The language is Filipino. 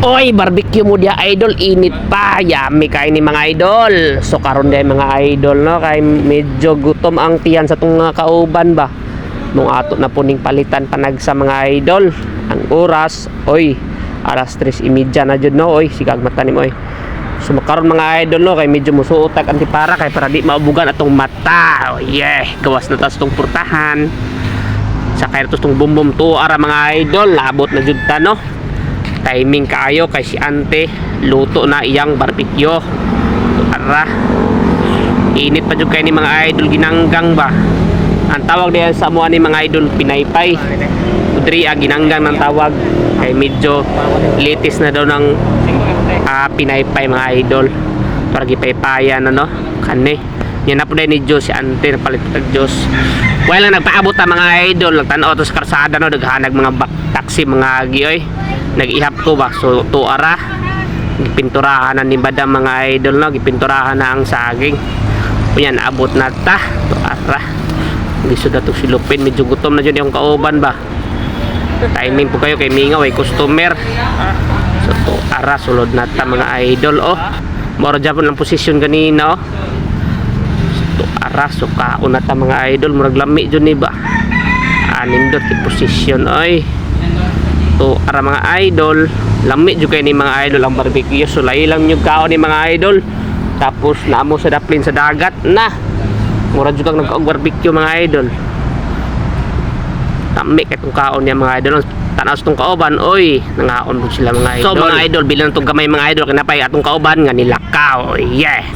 Oy, barbecue mo dia idol, init pa. Yummy kay ni mga idol. So karon day mga idol no, kay medyo gutom ang tiyan sa tong kauban ba. Mong ato na puning palitan panag sa mga idol. Ang oras, oy, alas 3:30 na jud no, oy, sigag mata nimo oy. So makaron mga idol no, kay medyo musuotak antipara kay para di maubugan atong mata. Oh yeah, gawas na tas tong purtahan. Sa kay tong bumbum to ara mga idol, labot na jud ta no. Timing kaayo kay si ante luto na iyang barbecue. Ara. Init pa jud kay ni mga idol ginanggang ba. Ang tawag diyan sa amo ni mga idol pinaypay. Udri ginanggang ng tawag kay medyo litis na daw ng pinaypay mga idol. Para gipaypayan no. Kani. Yan na po ni Diyos si ante palit og Diyos. Wala nagpaabot ta mga idol, nagtan-aw to sa karsada no, daghanag mga taxi mga gioy. Nag-ihap ko ba so tuara gipinturahan na ni badam mga idol no, gipinturahan na ang saging. Unya naabot na ta tuara. Giso dato silupin medyo gutom na jud yung kauban ba. Timing po kayo kay mingaw ay customer. So tuara sulod na ta mga idol oh. Moro japon lang posisyon ganina oh. Tuara so kaon na ta mga idol murag lami jud ni ba. Anindot ki posisyon oy. To ara mga idol lami jud kay ni mga idol ang barbecue so lahi lang yung kaon ni mga idol tapos naamo sa daplin sa dagat na mura jud kang nag-barbecue mga idol tami kay tong kaon niya mga idol tanaw sa tong kauban oy nangaon po sila mga idol so mga idol bilang tong gamay mga idol kinapay atong kauban nga nilakaw yeah.